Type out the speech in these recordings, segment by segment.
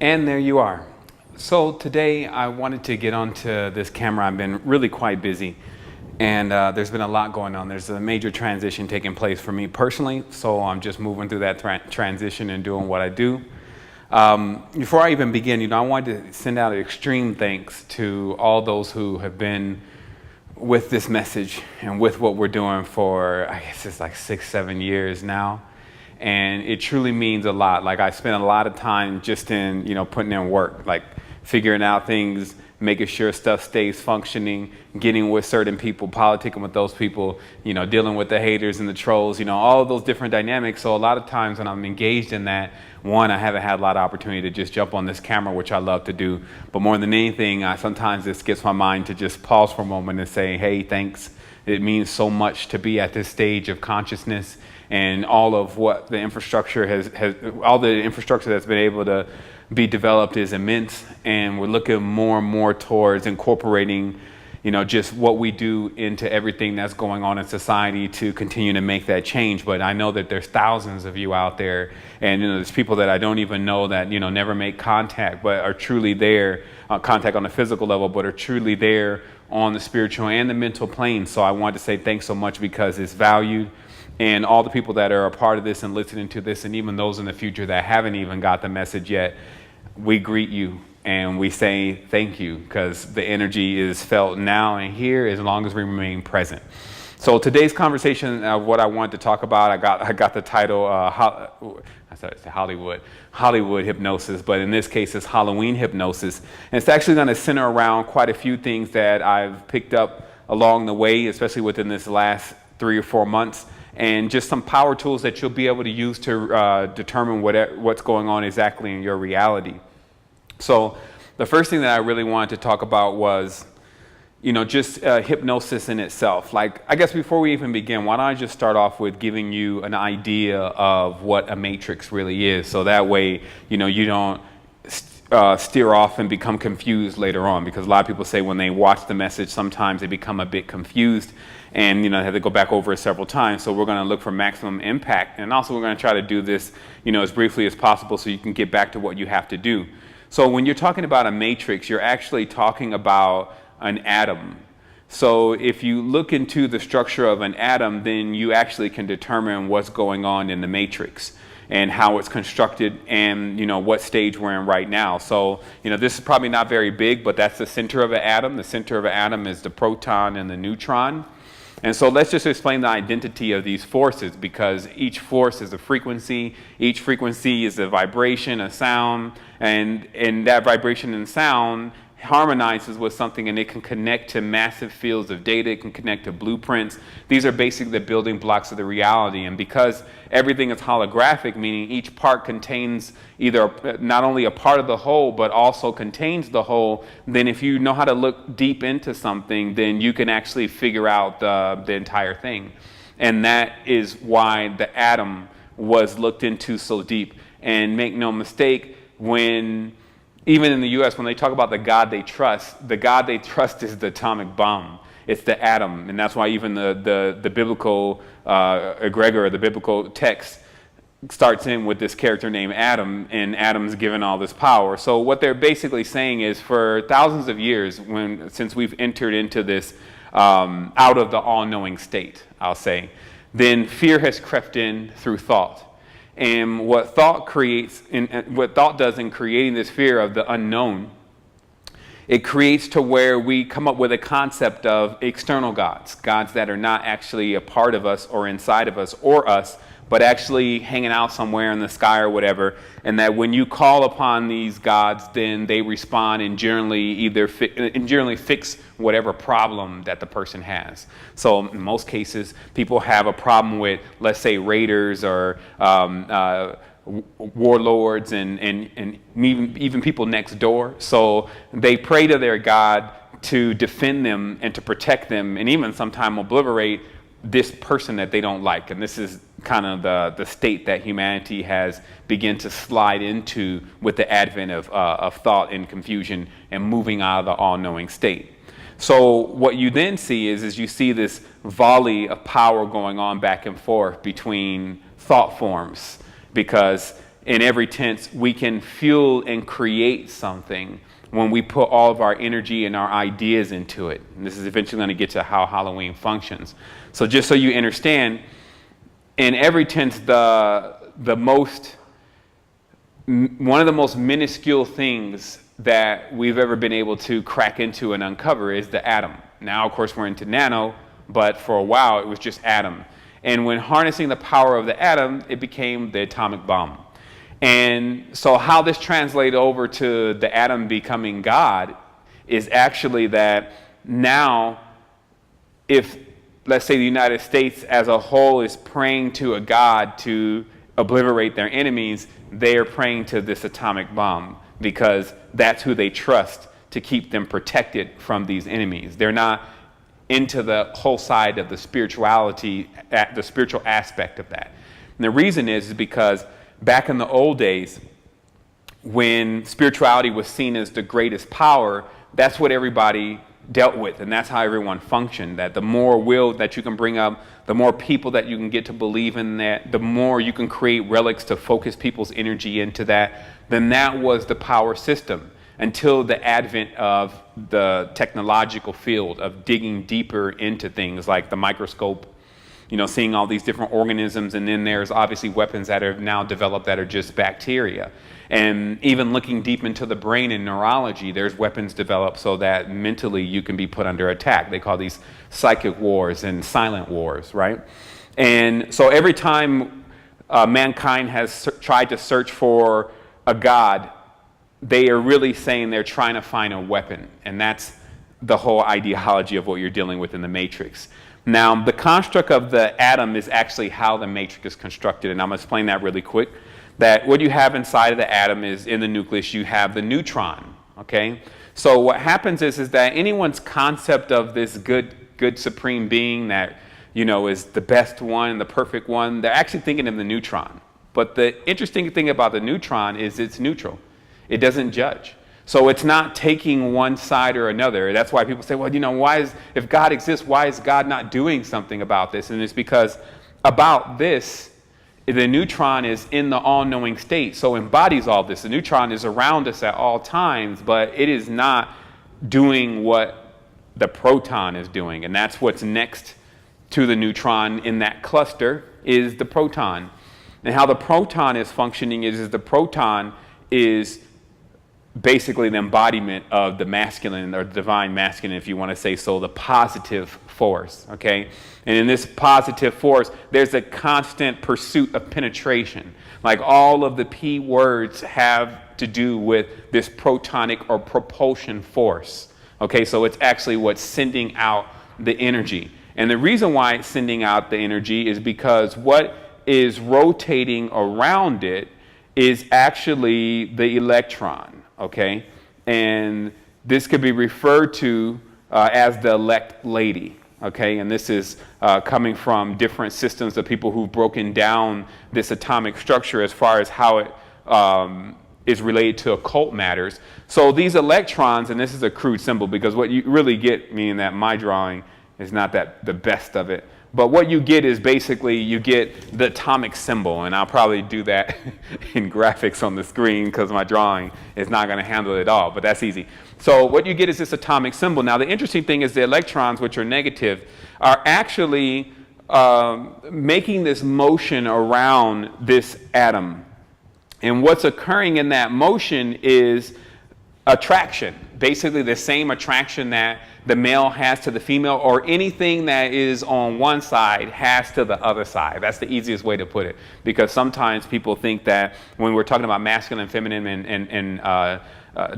And there you are. So today I wanted to get onto this camera. I've been really quite busy, and there's been a lot going on. There's a major transition taking place for me personally, so I'm just moving through that transition and doing what I do. Before I even begin, I wanted to send out an extreme thanks to all those who have been with this message and with what we're doing for, I guess it's like 6-7 years now. And it truly means a lot. Like, I spent a lot of time just in, putting in work, like figuring out things, making sure stuff stays functioning, getting with certain people, politicking with those people, dealing with the haters and the trolls, all of those different dynamics. So a lot of times when I'm engaged in that, one, I haven't had a lot of opportunity to just jump on this camera, which I love to do. But more than anything, sometimes this gets my mind to just pause for a moment and say, hey, thanks. It means so much to be at this stage of consciousness, and all of what the infrastructure all the infrastructure that's been able to be developed is immense. And we're looking more and more towards incorporating, just what we do into everything that's going on in society to continue to make that change. But I know that there's thousands of you out there, and there's people that I don't even know that never make contact, but are truly there, contact on the physical level, but are truly there on the spiritual and the mental plane. So I wanted to say thanks so much, because it's valued. And all the people that are a part of this and listening to this, and even those in the future that haven't even got the message yet, we greet you and we say thank you, because the energy is felt now and here as long as we remain present. So today's conversation, what I wanted to talk about, I got the title, I started to say Hollywood hypnosis, but in this case it's Halloween hypnosis. And it's actually going to center around quite a few things that I've picked up along the way, especially within this last 3 or 4 months. And just some power tools that you'll be able to use to determine what's going on exactly in your reality. So the first thing that I really wanted to talk about was, just hypnosis in itself. Like, I guess before we even begin, why don't I just start off with giving you an idea of what a matrix really is, so that way, you don't steer off and become confused later on, because a lot of people say when they watch the message, sometimes they become a bit confused, and they have to go back over it several times. So we're going to look for maximum impact, and also we're going to try to do this as briefly as possible so you can get back to what you have to do. So when you're talking about a matrix, you're actually talking about an atom. So if you look into the structure of an atom, then you actually can determine what's going on in the matrix and how it's constructed, and what stage we're in right now. So this is probably not very big, but that's the center of an atom. The center of an atom is the proton and the neutron. And so let's just explain the identity of these forces, because each force is a frequency. Each frequency is a vibration, a sound, and that vibration and sound harmonizes with something, and it can connect to massive fields of data. It can connect to blueprints. These are basically the building blocks of the reality. And because everything is holographic, meaning each part contains either not only a part of the whole, but also contains the whole, then if you know how to look deep into something, then you can actually figure out the entire thing. And that is why the atom was looked into so deep. And make no mistake, even in the U.S., when they talk about the God they trust is the atomic bomb. It's the atom. And that's why even the biblical egregore, the biblical text, starts in with this character named Adam, and Adam's given all this power. So what they're basically saying is, for thousands of years, since we've entered into this out of the all-knowing state, I'll say, then fear has crept in through thought. And what thought does in creating this fear of the unknown, it creates to where we come up with a concept of external gods that are not actually a part of us or inside of us or us, but actually hanging out somewhere in the sky or whatever. And that when you call upon these gods, then they respond and generally fix whatever problem that the person has. So in most cases, people have a problem with, let's say, raiders or warlords and even people next door. So they pray to their God to defend them and to protect them, and even sometimes obliterate this person that they don't like. And this is kind of the state that humanity has begun to slide into with the advent of thought and confusion and moving out of the all-knowing state. So what you then see is you see this volley of power going on back and forth between thought forms, because in every tense, we can fuel and create something when we put all of our energy and our ideas into it. And this is eventually going to get to how Halloween functions. So just so you understand, in every tense, one of the most minuscule things that we've ever been able to crack into and uncover is the atom. Now, of course, we're into nano, but for a while it was just atom. And when harnessing the power of the atom, it became the atomic bomb. And so how this translated over to the atom becoming God is actually that now, if, let's say, the United States as a whole is praying to a God to obliterate their enemies, they are praying to this atomic bomb because that's who they trust to keep them protected from these enemies. They're not into the whole side of the spirituality, the spiritual aspect of that. And the reason is because back in the old days, when spirituality was seen as the greatest power, that's what everybody dealt with, and that's how everyone functioned. That the more will that you can bring up, the more people that you can get to believe in that, the more you can create relics to focus people's energy into that, then that was the power system until the advent of the technological field of digging deeper into things like the microscope, seeing all these different organisms, and then there's obviously weapons that are now developed that are just bacteria. And even looking deep into the brain and neurology, there's weapons developed so that mentally you can be put under attack. They call these psychic wars and silent wars, right? And so every time mankind has tried to search for a God, they are really saying they're trying to find a weapon. And that's the whole ideology of what you're dealing with in the Matrix. Now, the construct of the atom is actually how the Matrix is constructed, and I'm going to explain that really quick. That what you have inside of the atom is, in the nucleus, you have the neutron, okay? So what happens is that anyone's concept of this good supreme being that, is the best one, the perfect one, they're actually thinking of the neutron. But the interesting thing about the neutron is it's neutral. It doesn't judge. So it's not taking one side or another. That's why people say, well, if God exists, why is God not doing something about this? And it's because about this, the neutron is in the all-knowing state, so embodies all this. The neutron is around us at all times, but it is not doing what the proton is doing. And that's what's next to the neutron in that cluster is the proton. And how the proton is functioning is the proton is basically the embodiment of the masculine, or divine masculine, if you want to say so, the positive force, okay? And in this positive force, there's a constant pursuit of penetration. Like all of the P words have to do with this protonic or propulsion force, okay? So it's actually what's sending out the energy. And the reason why it's sending out the energy is because what is rotating around it is actually the electron. Okay, and this could be referred to as the elect lady. Okay, and this is coming from different systems of people who've broken down this atomic structure as far as how it is related to occult matters. So these electrons, and this is a crude symbol because what you really get, meaning that my drawing is not that the best of it, but what you get is basically you get the atomic symbol, and I'll probably do that in graphics on the screen because my drawing is not going to handle it all, but that's easy. So what you get is this atomic symbol. Now the interesting thing is the electrons, which are negative, are actually making this motion around this atom. And what's occurring in that motion is attraction, basically the same attraction that the male has to the female, or anything that is on one side has to the other side. That's the easiest way to put it, because sometimes people think that when we're talking about masculine, feminine,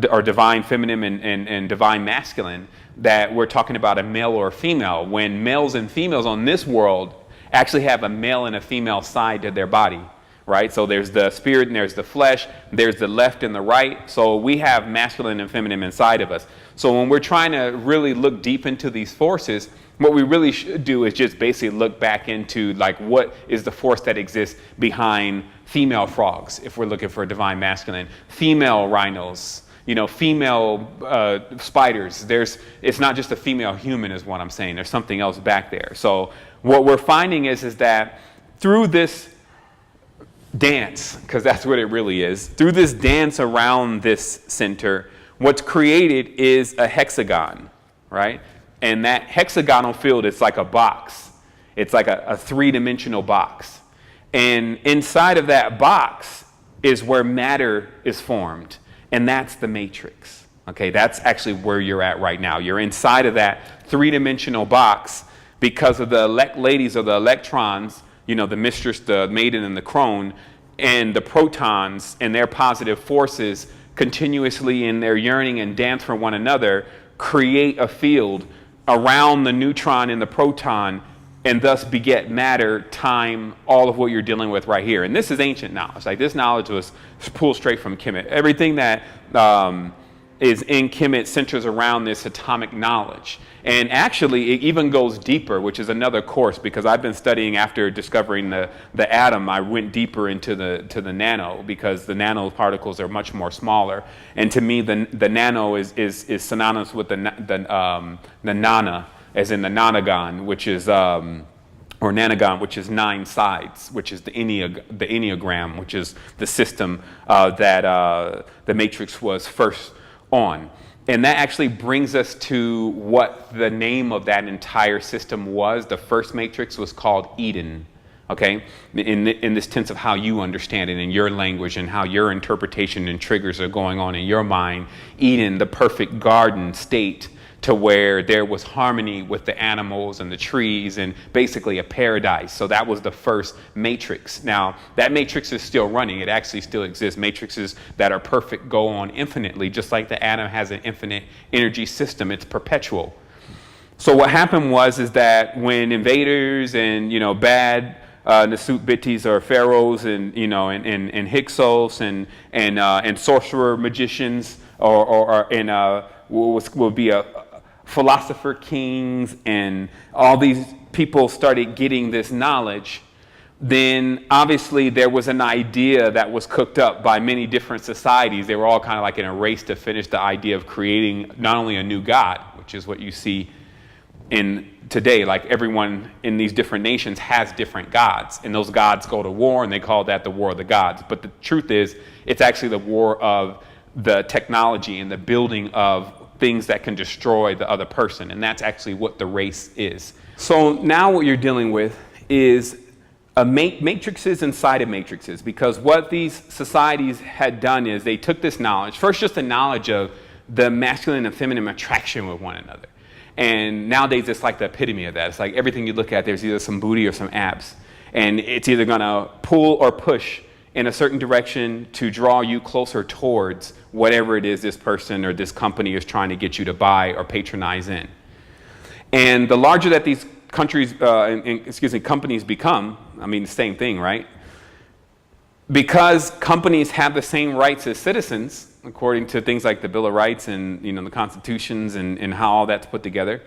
or divine feminine and divine masculine, that we're talking about a male or a female, when males and females on this world actually have a male and a female side to their body. Right? So there's the spirit and there's the flesh, there's the left and the right. So we have masculine and feminine inside of us. So when we're trying to really look deep into these forces, what we really should do is just basically look back into like what is the force that exists behind female frogs, if we're looking for divine masculine, female rhinos, female spiders. It's not just a female human is what I'm saying. There's something else back there. So what we're finding is that through this dance, because that's what it really is, through this dance around this center, what's created is a hexagon, right? And that hexagonal field is like a box. It's like a three-dimensional box. And inside of that box is where matter is formed. And that's the matrix. Okay, that's actually where you're at right now. You're inside of that three-dimensional box because of the ladies or the electrons, you know, the mistress, the maiden, and the crone, and the protons and their positive forces continuously in their yearning and dance for one another create a field around the neutron and the proton, and thus beget matter, time, all of what you're dealing with right here. And this is ancient knowledge. Like, this knowledge was pulled straight from Kemet. Everything that is in Kemet centers around this atomic knowledge. And actually, it even goes deeper, which is another course, because I've been studying after discovering the atom. I went deeper into the nano, because the nanoparticles are much more smaller. And to me, the nano is synonymous with the nana, as in the nonagon, which is or nanogon, which is 9 sides, which is the Enneagram, which is the system that the Matrix was first on. And that actually brings us to what the name of that entire system was. The first Matrix was called Eden, okay? In this sense of how you understand it in your language and how your interpretation and triggers are going on in your mind. Eden, the perfect garden state, to where there was harmony with the animals and the trees, and basically a paradise. So that was the first matrix. Now, that matrix is still running. It actually still exists. Matrices that are perfect go on infinitely, just like the atom has an infinite energy system. It's perpetual. So what happened is that when invaders and, you know, bad Nasut Bittis or pharaohs and, you know, and Hyksos and sorcerer magicians will be a philosopher kings, and all these people started getting this knowledge, then obviously there was an idea that was cooked up by many different societies. They were all kind of like in a race to finish the idea of creating not only a new God, which is what you see in today, like everyone in these different nations has different gods, and those gods go to war, and they call that the war of the gods. But the truth is, it's actually the war of the technology and the building of things that can destroy the other person. And that's actually what the race is. So now what you're dealing with is matrices inside of matrices, because what these societies had done is they took this knowledge, first just the knowledge of the masculine and feminine attraction with one another. And nowadays it's like the epitome of that. It's like everything you look at, there's either some booty or some abs. And it's either gonna pull or push in a certain direction to draw you closer towards whatever it is this person or this company is trying to get you to buy or patronize in. And the larger that these companies become, I mean, the same thing, right? Because companies have the same rights as citizens, according to things like the Bill of Rights and, you know, the constitutions and how all that's put together,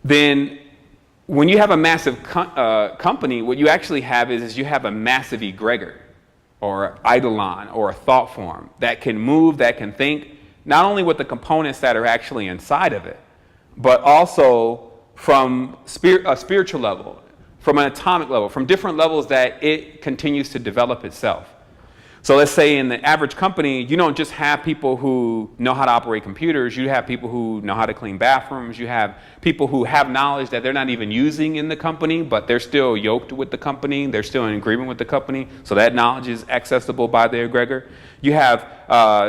then when you have a massive company, what you actually have is you have a massive egregor, or eidolon, or a thought form that can move, that can think, not only with the components that are actually inside of it, but also from a spiritual level, from an atomic level, from different levels that it continues to develop itself. So let's say in the average company, you don't just have people who know how to operate computers. You have people who know how to clean bathrooms. You have people who have knowledge that they're not even using in the company, but they're still yoked with the company. They're still in agreement with the company. So that knowledge is accessible by the egregor. You have,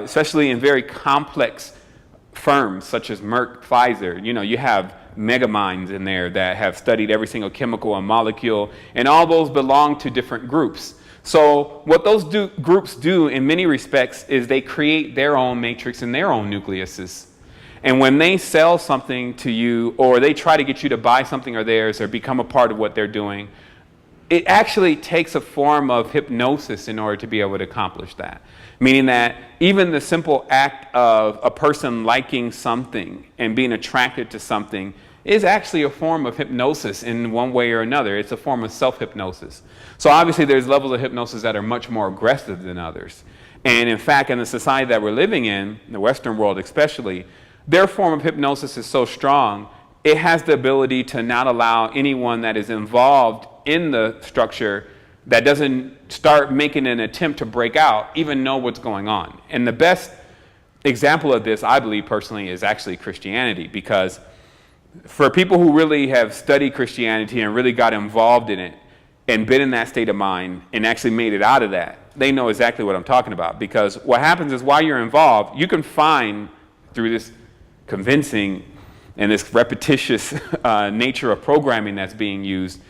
especially in very complex firms such as Merck, Pfizer, you know, you have mega minds in there that have studied every single chemical and molecule, and all those belong to different groups. So what those groups do in many respects is they create their own matrix and their own nucleuses. And when they sell something to you, or they try to get you to buy something of theirs or become a part of what they're doing, it actually takes a form of hypnosis in order to be able to accomplish that. Meaning that even the simple act of a person liking something and being attracted to something is actually a form of hypnosis in one way or another. It's a form of self-hypnosis. So obviously there's levels of hypnosis that are much more aggressive than others. And in fact, in the society that we're living in, the Western world especially, their form of hypnosis is so strong, it has the ability to not allow anyone that is involved in the structure that doesn't start making an attempt to break out even know what's going on. And the best example of this, I believe personally, is actually Christianity, because for people who really have studied Christianity and really got involved in it and been in that state of mind and actually made it out of that, they know exactly what I'm talking about. Because what happens is, while you're involved, you can find, through this convincing and this repetitious nature of programming that's being used,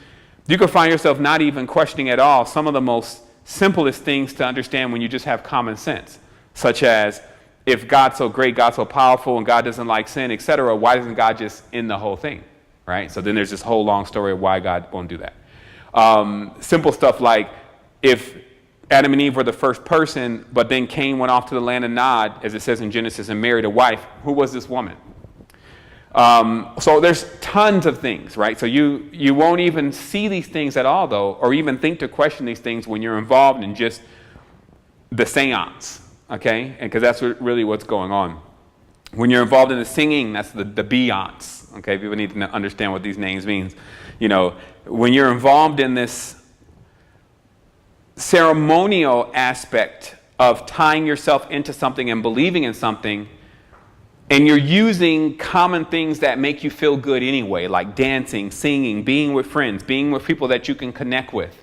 you can find yourself not even questioning at all some of the most simplest things to understand when you just have common sense, such as, if God's so great, God's so powerful, and God doesn't like sin, etc., why doesn't God just end the whole thing, right? So then there's this whole long story of why God won't do that. Simple stuff like, if Adam and Eve were the first person, but then Cain went off to the land of Nod, as it says in Genesis, and married a wife, who was this woman? So there's tons of things, right? So you won't even see these things at all, though, or even think to question these things when you're involved in just the seance. Okay, and because that's really what's going on. When you're involved in the singing, that's the Beyonce. Okay, people need to understand what these names means. You know, when you're involved in this ceremonial aspect of tying yourself into something and believing in something, and you're using common things that make you feel good anyway, like dancing, singing, being with friends, being with people that you can connect with.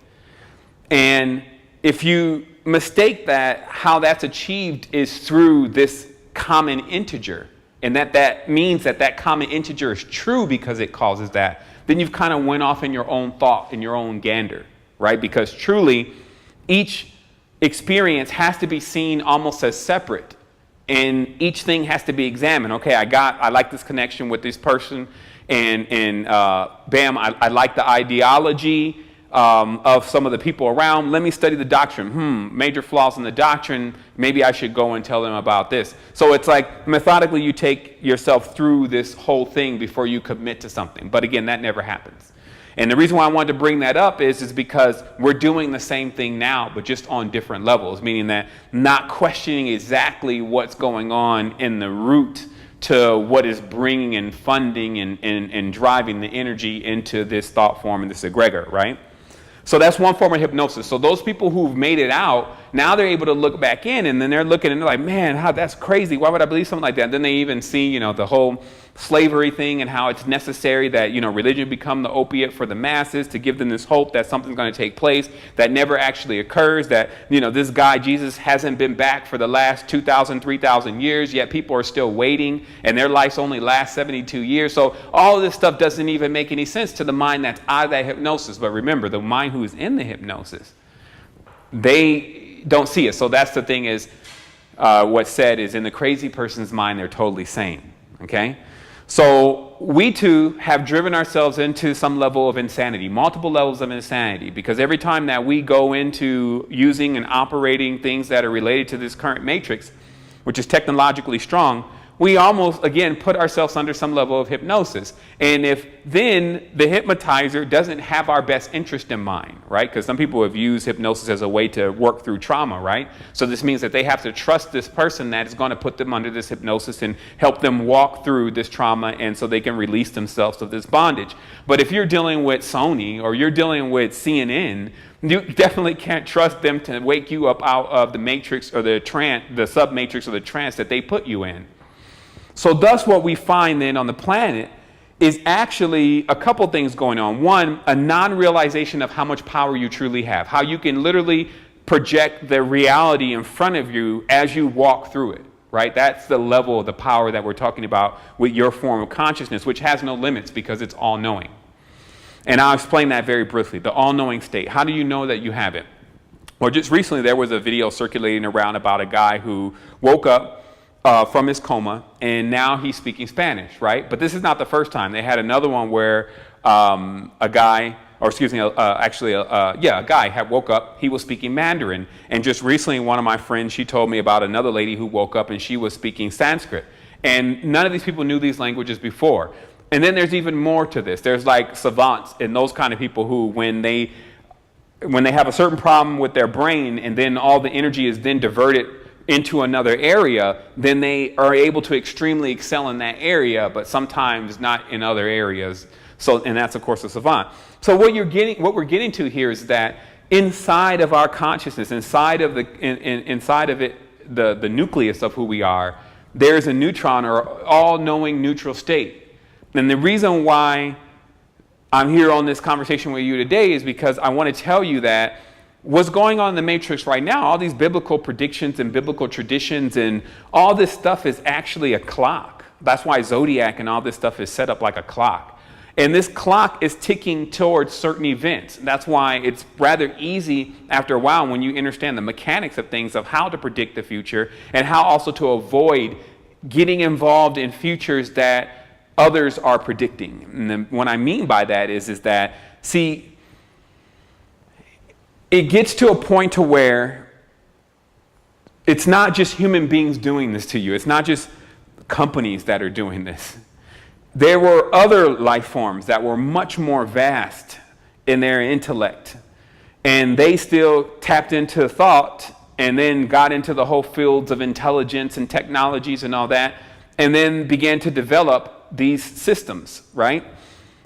And if you mistake that, how that's achieved is through this common integer, and that means that common integer is true because it causes that, then you've kind of went off in your own thought, in your own gander, right? Because truly, each experience has to be seen almost as separate, and each thing has to be examined. Okay, I like this connection with this person, and bam, I like the ideology of some of the people around. Let me study the doctrine. Major flaws in the doctrine. Maybe I should go and tell them about this. So it's like, methodically, you take yourself through this whole thing before you commit to something. But again, that never happens. And the reason why I wanted to bring that up is because we're doing the same thing now, but just on different levels, meaning that not questioning exactly what's going on in the root to what is bringing and funding and driving the energy into this thought form and this egregor, right? So that's one form of hypnosis. So those people who've made it out, now they're able to look back in, and then they're looking and they're like, man, that's crazy. Why would I believe something like that? And then they even see, the whole slavery thing and how it's necessary that, religion become the opiate for the masses to give them this hope that something's going to take place that never actually occurs, that, this guy, Jesus, hasn't been back for the last 2,000, 3,000 years, yet people are still waiting, and their lives only last 72 years. So all of this stuff doesn't even make any sense to the mind that's out of that hypnosis. But remember, the mind who is in the hypnosis, they don't see it. So that's the thing is, what's said is, in the crazy person's mind, they're totally sane. Okay? So we too have driven ourselves into some level of insanity, multiple levels of insanity, because every time that we go into using and operating things that are related to this current matrix, which is technologically strong, we almost, again, put ourselves under some level of hypnosis. And if then the hypnotizer doesn't have our best interest in mind, right? Because some people have used hypnosis as a way to work through trauma, right? So this means that they have to trust this person that is going to put them under this hypnosis and help them walk through this trauma, and so they can release themselves of this bondage. But if you're dealing with Sony or you're dealing with CNN, you definitely can't trust them to wake you up out of the matrix or the trance, the sub-matrix or the trance that they put you in. So thus what we find then on the planet is actually a couple things going on. One, a non-realization of how much power you truly have, how you can literally project the reality in front of you as you walk through it, right? That's the level of the power that we're talking about with your form of consciousness, which has no limits because it's all-knowing. And I'll explain that very briefly, the all-knowing state. How do you know that you have it? Well, just recently there was a video circulating around about a guy who woke up from his coma, and now he's speaking Spanish, right? But this is not the first time. They had another one where a guy had woke up, he was speaking Mandarin. And just recently, one of my friends, she told me about another lady who woke up and she was speaking Sanskrit. And none of these people knew these languages before. And then there's even more to this. There's like savants and those kind of people who, when they have a certain problem with their brain, and then all the energy is then diverted into another area, then they are able to extremely excel in that area, but sometimes not in other areas. So, and that's of course a savant. So what we're getting to here is that inside of our consciousness, inside of it, the nucleus of who we are, there's a neutron or all-knowing neutral state. And the reason why I'm here on this conversation with you today is because I want to tell you that what's going on in the Matrix right now, all these biblical predictions and biblical traditions and all this stuff is actually a clock. That's why Zodiac and all this stuff is set up like a clock. And this clock is ticking towards certain events. That's why it's rather easy after a while when you understand the mechanics of things, of how to predict the future and how also to avoid getting involved in futures that others are predicting. And then what I mean by that is that, see, it gets to a point to where it's not just human beings doing this to you. It's not just companies that are doing this. There were other life forms that were much more vast in their intellect, and they still tapped into thought and then got into the whole fields of intelligence and technologies and all that, and then began to develop these systems, right?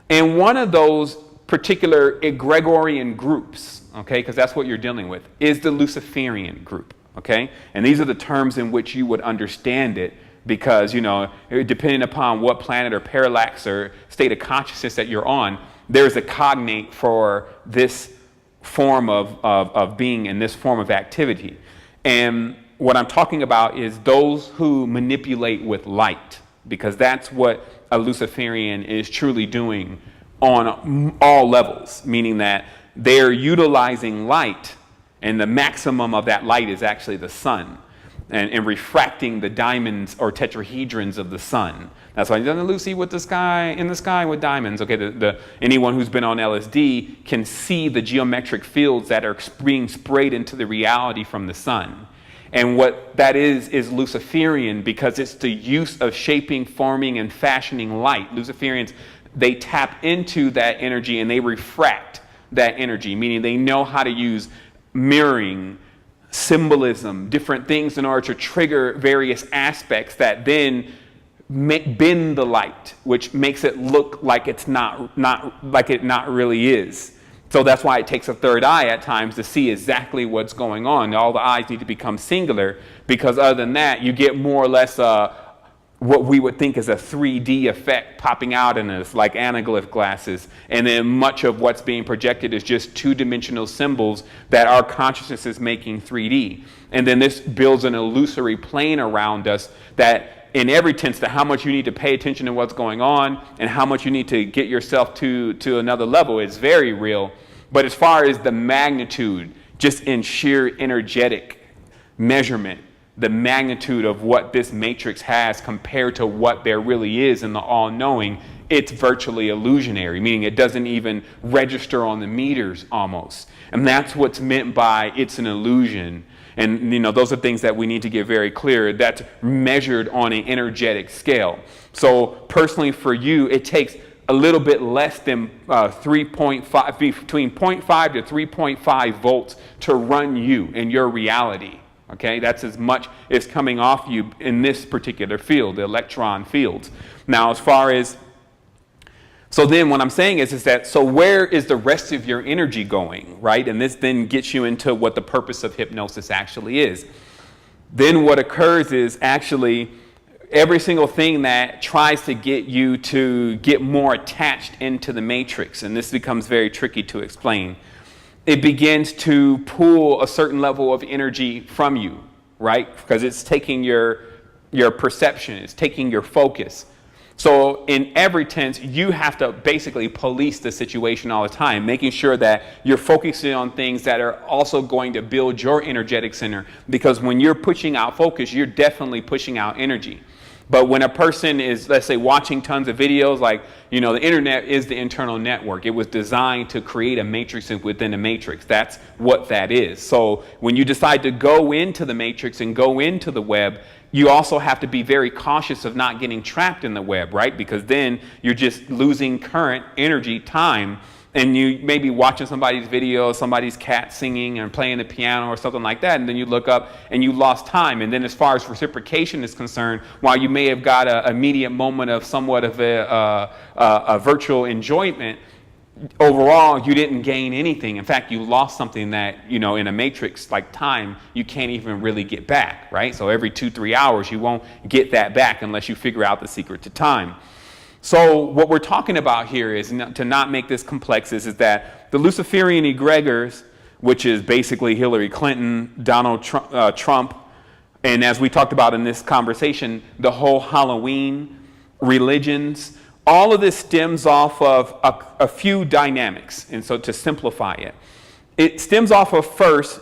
And one of those particular egregorian groups, okay, because that's what you're dealing with, is the Luciferian group, okay? And these are the terms in which you would understand it, because, you know, depending upon what planet or parallax or state of consciousness that you're on, there's a cognate for this form of being and this form of activity. And what I'm talking about is those who manipulate with light, because that's what a Luciferian is truly doing on all levels, meaning that they're utilizing light, and the maximum of that light is actually the sun. And refracting the diamonds or tetrahedrons of the sun. That's why Lucy with the sky, in the sky with diamonds. Okay, anyone who's been on LSD can see the geometric fields that are being sprayed into the reality from the sun. And what that is Luciferian, because it's the use of shaping, forming, and fashioning light. Luciferians, they tap into that energy and they refract that energy, meaning they know how to use mirroring, symbolism, different things in order to trigger various aspects that then bend the light, which makes it look like it's not like it not really is. So that's why it takes a third eye at times to see exactly what's going on. All the eyes need to become singular, because other than that, you get more or less what we would think is a 3D effect popping out in us, like anaglyph glasses. And then much of what's being projected is just two-dimensional symbols that our consciousness is making 3D. And then this builds an illusory plane around us that, in every sense, to how much you need to pay attention to what's going on and how much you need to get yourself to another level is very real. But as far as the magnitude, just in sheer energetic measurement, the magnitude of what this matrix has compared to what there really is in the all-knowing, it's virtually illusionary, meaning it doesn't even register on the meters almost. And that's what's meant by it's an illusion. And, you know, those are things that we need to get very clear. That's measured on an energetic scale. So personally for you, it takes a little bit less than 3.5, between 0.5 to 3.5 volts to run you in your reality. Okay, that's as much as coming off you in this particular field, the electron fields. Now, as far as, so then what I'm saying is that, so where is the rest of your energy going, right? And this then gets you into what the purpose of hypnosis actually is. Then what occurs is actually every single thing that tries to get you to get more attached into the matrix, and this becomes very tricky to explain. It begins to pull a certain level of energy from you, right? Because it's taking your perception, it's taking your focus. So in every tense, you have to basically police the situation all the time, making sure that you're focusing on things that are also going to build your energetic center. Because when you're pushing out focus, you're definitely pushing out energy. But when a person is, let's say, watching tons of videos, like, you know, the internet is the internal network. It was designed to create a matrix within a matrix. That's what that is. So when you decide to go into the matrix and go into the web, you also have to be very cautious of not getting trapped in the web, right? Because then you're just losing current energy, time. And you may be watching somebody's video, somebody's cat singing and playing the piano or something like that, and then you look up and you lost time. And then as far as reciprocation is concerned, while you may have got an immediate moment of somewhat of a virtual enjoyment, overall, you didn't gain anything. In fact, you lost something that, in a matrix like time, you can't even really get back, right? So every 2-3 hours, you won't get that back unless you figure out the secret to time. So what we're talking about here is, to not make this complex, is that the Luciferian egregores, which is basically Hillary Clinton, Donald Trump, and as we talked about in this conversation, the whole Halloween, religions, all of this stems off of a few dynamics. And so to simplify it, it stems off of, first,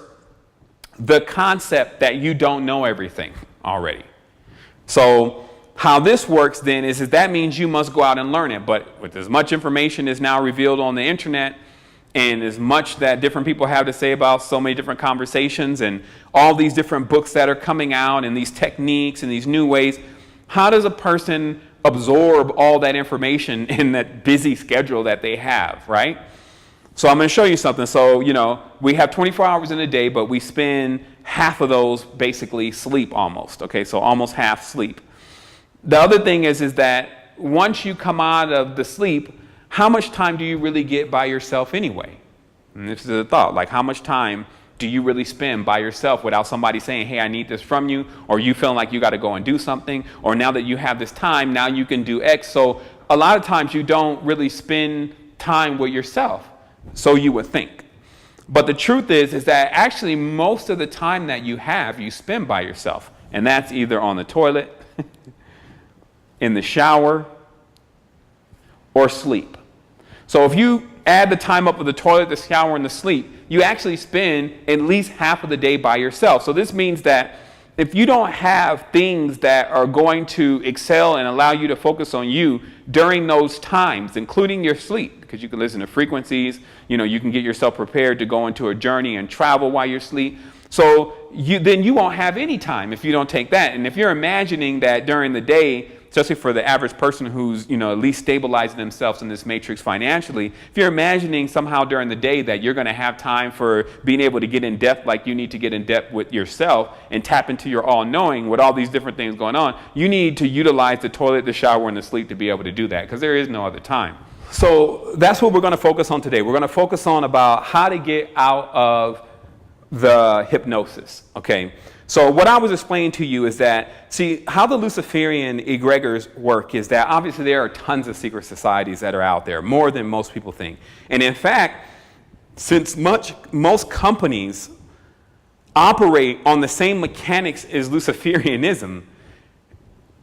the concept that you don't know everything already. So how this works then is that means you must go out and learn it. But with as much information is now revealed on the internet, and as much that different people have to say about so many different conversations and all these different books that are coming out and these techniques and these new ways, how does a person absorb all that information in that busy schedule that they have, right? So I'm going to show you something. So, we have 24 hours in a day, but we spend half of those basically sleep almost. Okay, so almost half sleep. The other thing is that once you come out of the sleep, how much time do you really get by yourself anyway? And this is the thought, like how much time do you really spend by yourself without somebody saying, hey, I need this from you, or you feeling like you got to go and do something, or now that you have this time, now you can do X. So a lot of times you don't really spend time with yourself, so you would think. But the truth is that actually most of the time that you have, you spend by yourself. And that's either on the toilet, in the shower, or sleep. So if you add the time up with the toilet, the shower, and the sleep, you actually spend at least half of the day by yourself. So this means that if you don't have things that are going to excel and allow you to focus on you during those times, including your sleep, because you can listen to frequencies, you can get yourself prepared to go into a journey and travel while you're asleep. So then you won't have any time if you don't take that. And if you're imagining that during the day, especially for the average person who's, at least stabilizing themselves in this matrix financially, if you're imagining somehow during the day that you're going to have time for being able to get in depth like you need to get in depth with yourself and tap into your all-knowing with all these different things going on, you need to utilize the toilet, the shower, and the sleep to be able to do that, because there is no other time. So that's what we're going to focus on today. We're going to focus on about how to get out of the hypnosis, okay? So what I was explaining to you is that, see, how the Luciferian egregores work is that obviously there are tons of secret societies that are out there, more than most people think. And in fact, since most companies operate on the same mechanics as Luciferianism,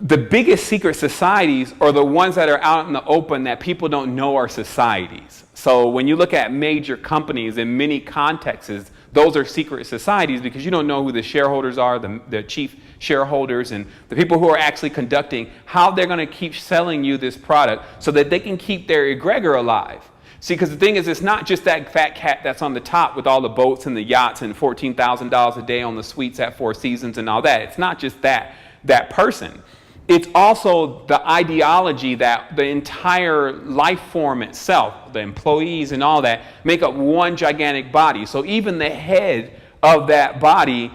the biggest secret societies are the ones that are out in the open that people don't know are societies. So when you look at major companies in many contexts, those are secret societies because you don't know who the shareholders are, the chief shareholders, and the people who are actually conducting, how they're going to keep selling you this product so that they can keep their egregor alive. See, because the thing is, it's not just that fat cat that's on the top with all the boats and the yachts and $14,000 a day on the suites at Four Seasons and all that. It's not just that person. It's also the ideology that the entire life form itself, the employees and all that, make up one gigantic body. So even the head of that body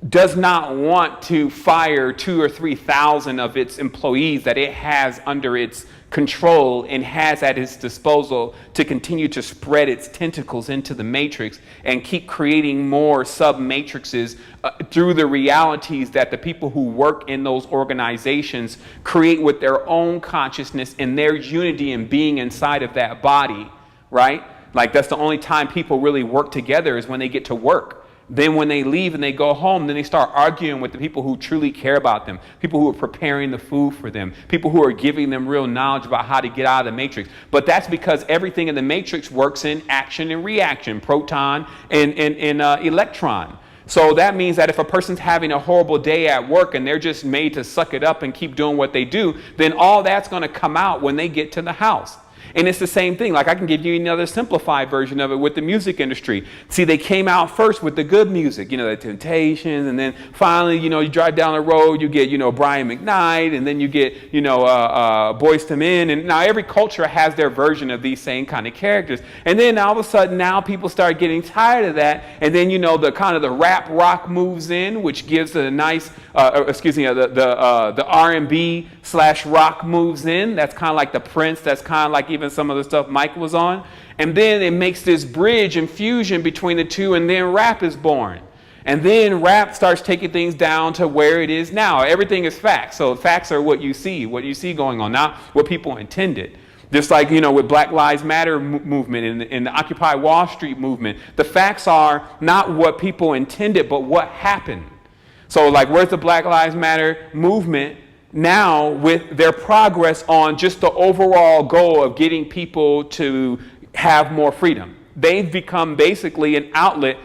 does not want to fire 2,000 or 3,000 of its employees that it has under its control and has at its disposal to continue to spread its tentacles into the matrix and keep creating more sub-matrices through the realities that the people who work in those organizations create with their own consciousness and their unity and being inside of that body, right? Like that's the only time people really work together is when they get to work. Then when they leave and they go home, then they start arguing with the people who truly care about them, people who are preparing the food for them, people who are giving them real knowledge about how to get out of the matrix. But that's because everything in the matrix works in action and reaction, proton and electron. So that means that if a person's having a horrible day at work and they're just made to suck it up and keep doing what they do, then all that's going to come out when they get to the house. And it's the same thing. Like I can give you another simplified version of it with the music industry. See, they came out first with the good music, the Temptations, and then finally, you drive down the road, you get, Brian McKnight, and then you get, Boyz II Men, and now every culture has their version of these same kind of characters. And then all of a sudden, now people start getting tired of that, and then the kind of the rap rock moves in, which gives a nice, the R&B / rock moves in. That's kind of like the Prince. That's kind of like even some of the stuff Mike was on. And then it makes this bridge and fusion between the two, and then rap is born. And then rap starts taking things down to where it is now. Everything is facts. So facts are what you see going on, not what people intended. Just like, with Black Lives Matter movement and the Occupy Wall Street movement, the facts are not what people intended, but what happened. So like, where's the Black Lives Matter movement now with their progress on just the overall goal of getting people to have more freedom? They've become basically an outlet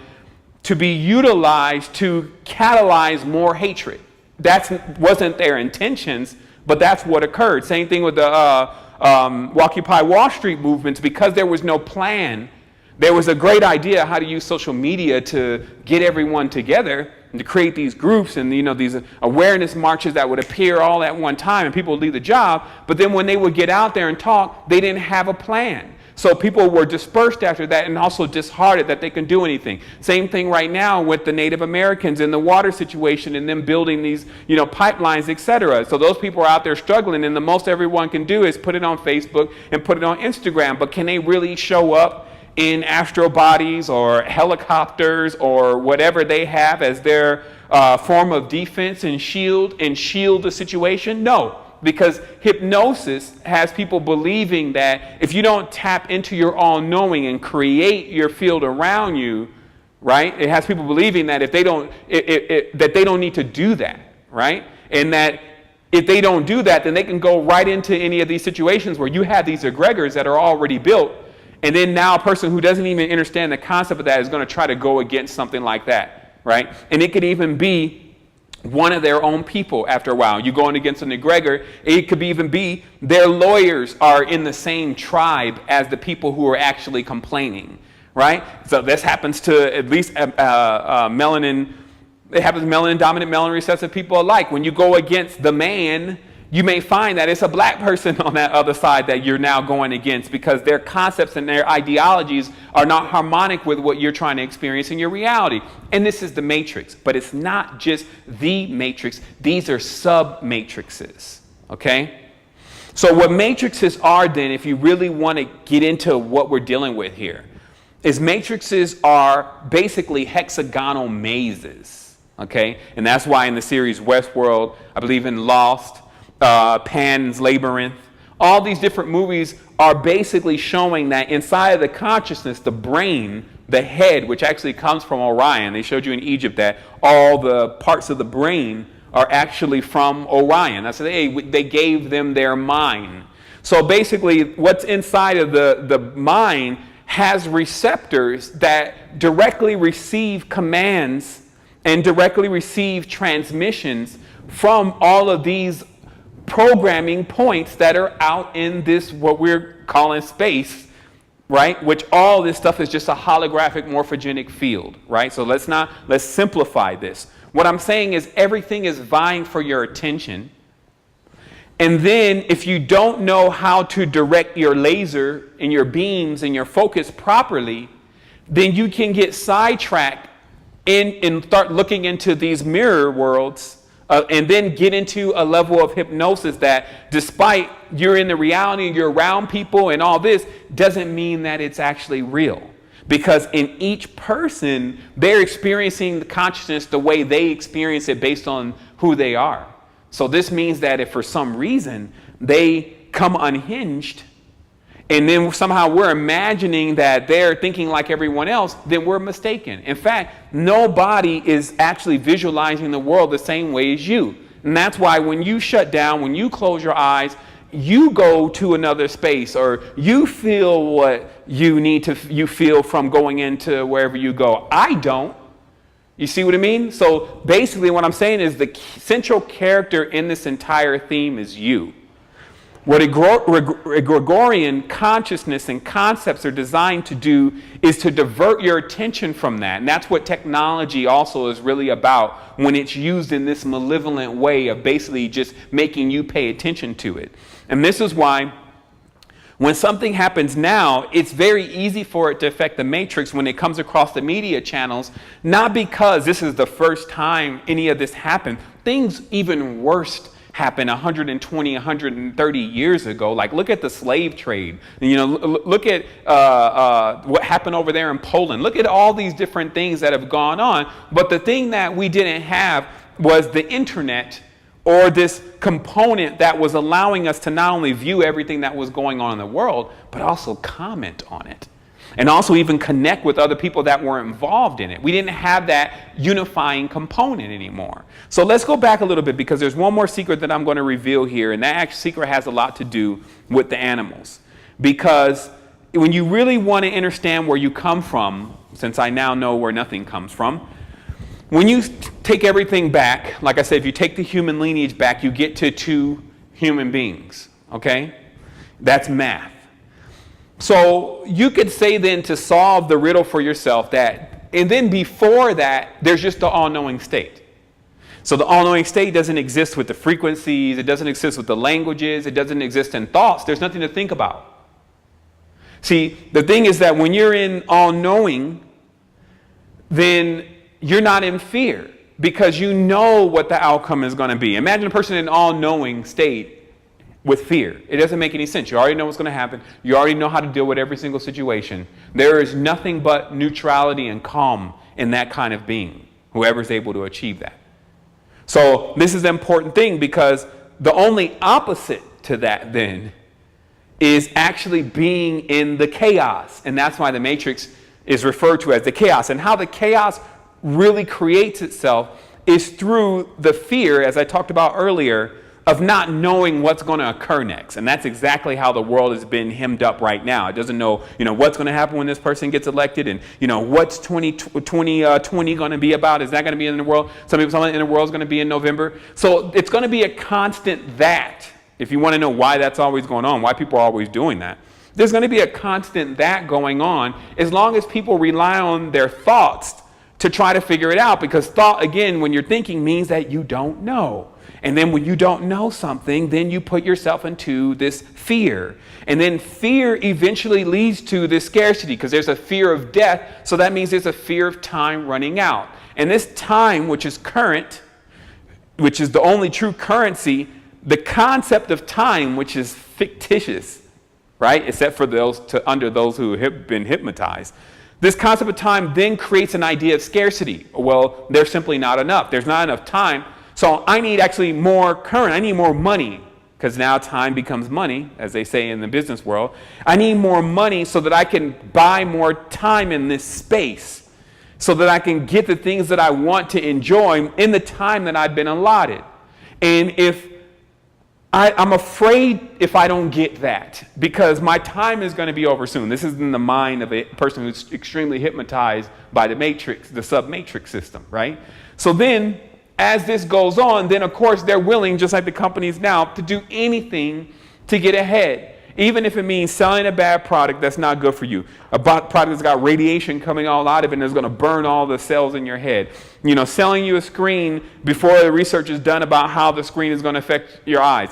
to be utilized to catalyze more hatred. That wasn't their intentions, but that's what occurred. Same thing with the Occupy Wall Street movements. Because there was no plan, there was a great idea how to use social media to get everyone together and to create these groups and these awareness marches that would appear all at one time, and people would leave the job. But then when they would get out there and talk, they didn't have a plan. So people were dispersed after that and also disheartened that they can do anything. Same thing right now with the Native Americans and the water situation and them building these, pipelines, etc. So those people are out there struggling, and the most everyone can do is put it on Facebook and put it on Instagram. But can they really show up in astral bodies or helicopters or whatever they have as their form of defense and shield the situation? No. Because hypnosis has people believing that if you don't tap into your all-knowing and create your field around you, right? It has people believing that if they don't, that they don't need to do that, right? And that if they don't do that, then they can go right into any of these situations where you have these egregores that are already built, and then now a person who doesn't even understand the concept of that is going to try to go against something like that, right? And it could even be one of their own people after a while. You going against an egregor, it could even be their lawyers are in the same tribe as the people who are actually complaining, right? So this happens to at least melanin, it happens to melanin dominant, melanin recessive people alike. When you go against the man, you may find that it's a black person on that other side that you're now going against, because their concepts and their ideologies are not harmonic with what you're trying to experience in your reality. And this is the matrix, but it's not just the matrix. These are sub-matrices, okay? So what matrices are then, if you really want to get into what we're dealing with here, is matrices are basically hexagonal mazes, okay? And that's why in the series Westworld, I believe in Lost, Pan's Labyrinth, all these different movies are basically showing that inside of the consciousness, the brain, the head, which actually comes from Orion. They showed you in Egypt that all the parts of the brain are actually from Orion. That's they gave them their mind. So basically what's inside of the mind has receptors that directly receive commands and directly receive transmissions from all of these programming points that are out in this, what we're calling space, right? Which all this stuff is just a holographic morphogenic field, right? So let's simplify this. What I'm saying is everything is vying for your attention. And then if you don't know how to direct your laser and your beams and your focus properly, then you can get sidetracked and start looking into these mirror worlds. And then get into a level of hypnosis that despite you're in the reality and you're around people and all this, doesn't mean that it's actually real. Because in each person, they're experiencing the consciousness the way they experience it based on who they are. So this means that if for some reason they come unhinged, and then somehow we're imagining that they're thinking like everyone else, then we're mistaken. In fact, nobody is actually visualizing the world the same way as you. And that's why when you shut down, when you close your eyes, you go to another space, or you feel what you feel from going into wherever you go. I don't. You see what I mean? So basically what I'm saying is the central character in this entire theme is you. What egregorian consciousness and concepts are designed to do is to divert your attention from that. And that's what technology also is really about when it's used in this malevolent way of basically just making you pay attention to it. And this is why when something happens now, it's very easy for it to affect the matrix when it comes across the media channels, not because this is the first time any of this happened. Things even worse happened 120, 130 years ago. Like, look at the slave trade. You know, look at what happened over there in Poland. Look at all these different things that have gone on. But the thing that we didn't have was the internet, or this component that was allowing us to not only view everything that was going on in the world, but also comment on it. And also even connect with other people that were involved in it. We didn't have that unifying component anymore. So let's go back a little bit, because there's one more secret that I'm going to reveal here. And that secret has a lot to do with the animals. Because when you really want to understand where you come from, since I now know where nothing comes from, when you take everything back, like I said, if you take the human lineage back, you get to 2 human beings. Okay? That's math. So you could say then, to solve the riddle for yourself, that, and then before that, there's just the all-knowing state. So the all-knowing state doesn't exist with the frequencies, it doesn't exist with the languages, it doesn't exist in thoughts. There's nothing to think about. See, the thing is that when you're in all-knowing, then you're not in fear, because you know what the outcome is going to be. Imagine a person in all-knowing state with fear. It doesn't make any sense. You already know what's going to happen. You already know how to deal with every single situation. There is nothing but neutrality and calm in that kind of being, whoever's able to achieve that. So this is an important thing, because the only opposite to that then is actually being in the chaos. And that's why the matrix is referred to as the chaos. And how the chaos really creates itself is through the fear, as I talked about earlier, of not knowing what's going to occur next. And that's exactly how the world has been hemmed up right now. It doesn't know, what's going to happen when this person gets elected, and, what's 2020 going to be about? Is that going to be in the world? Some people say in the world is going to be in November. So it's going to be a constant that, if you want to know why that's always going on, why people are always doing that. There's going to be a constant that going on, as long as people rely on their thoughts to try to figure it out. Because thought, again, when you're thinking, means that you don't know. And then when you don't know something, then you put yourself into this fear. And then fear eventually leads to this scarcity, because there's a fear of death. So that means there's a fear of time running out. And this time, which is current, which is the only true currency, the concept of time, which is fictitious, right? Except for under those who have been hypnotized. This concept of time then creates an idea of scarcity. Well, there's simply not enough. There's not enough time. So I need actually more current. I need more money, because now time becomes money, as they say in the business world. I need more money so that I can buy more time in this space, so that I can get the things that I want to enjoy in the time that I've been allotted. And I'm afraid if I don't get that, because my time is going to be over soon. This is in the mind of a person who's extremely hypnotized by the matrix, the sub-matrix system, right? So then, as this goes on, then of course they're willing, just like the companies now, to do anything to get ahead. Even if it means selling a bad product that's not good for you. A product that's got radiation coming all out of it and is going to burn all the cells in your head. Selling you a screen before the research is done about how the screen is going to affect your eyes.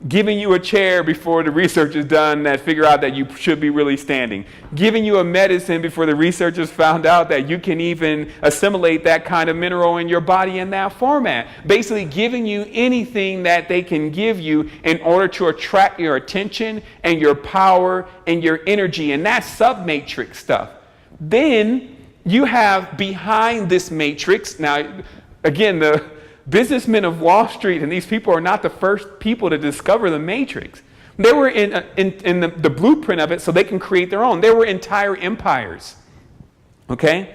Giving you a chair before the research is done that figure out that you should be really standing. Giving you a medicine before the researchers found out that you can even assimilate that kind of mineral in your body in that format. Basically giving you anything that they can give you in order to attract your attention and your power and your energy. And that's sub-matrix stuff. Then you have behind this matrix, now again, the businessmen of Wall Street and these people are not the first people to discover the matrix. They were in the blueprint of it so they can create their own. There were entire empires, okay,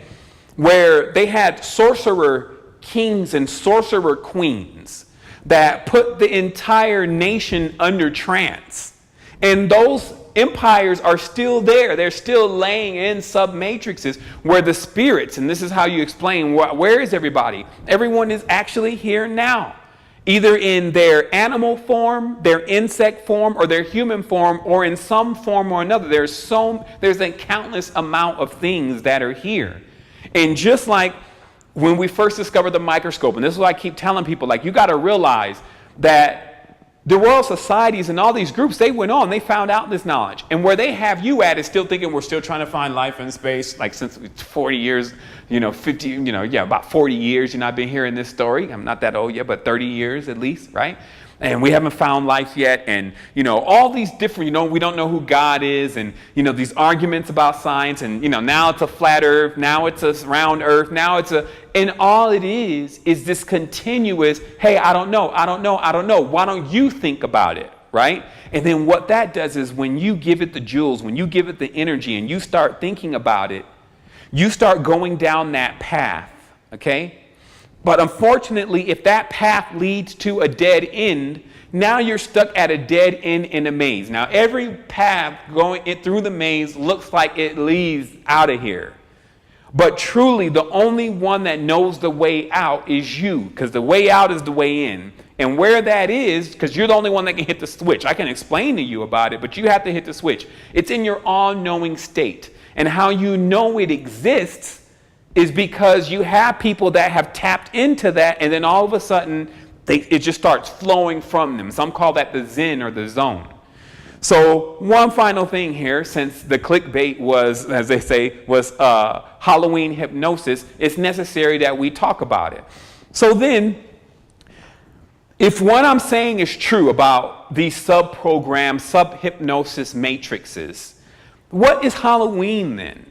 where they had sorcerer kings and sorcerer queens that put the entire nation under trance. And those empires are still there. They're still laying in sub-matrices where the spirits, and this is how you explain, where is everybody? Everyone is actually here now. Either in their animal form, their insect form, or their human form, or in some form or another. There's a countless amount of things that are here. And just like when we first discovered the microscope, and this is what I keep telling people, like, you got to realize that the Royal Societies and all these groups, they went on, they found out this knowledge. And where they have you at is still thinking we're still trying to find life in space, like since 40 years, 50, about 40 years, I've been hearing this story. I'm not that old yet, but 30 years at least, right? and we haven't found life yet, and all these different, we don't know who God is, and these arguments about science, and now it's a flat earth, now it's a round earth, now it's and all it is this continuous, hey, I don't know, why don't you think about it, right? And then what that does is when you give it the jewels, when you give it the energy and you start thinking about it, you start going down that path, okay? But unfortunately, if that path leads to a dead end, now you're stuck at a dead end in a maze. Now, every path going through the maze looks like it leads out of here. But truly, the only one that knows the way out is you, because the way out is the way in. And where that is, because you're the only one that can hit the switch. I can explain to you about it, but you have to hit the switch. It's in your all-knowing state. And how you know it exists is because you have people that have tapped into that, and then all of a sudden, it just starts flowing from them. Some call that the zen or the zone. So one final thing here, since the clickbait was, as they say, was Halloween hypnosis, it's necessary that we talk about it. So then, if what I'm saying is true about these sub-programs, sub-hypnosis matrices, what is Halloween then?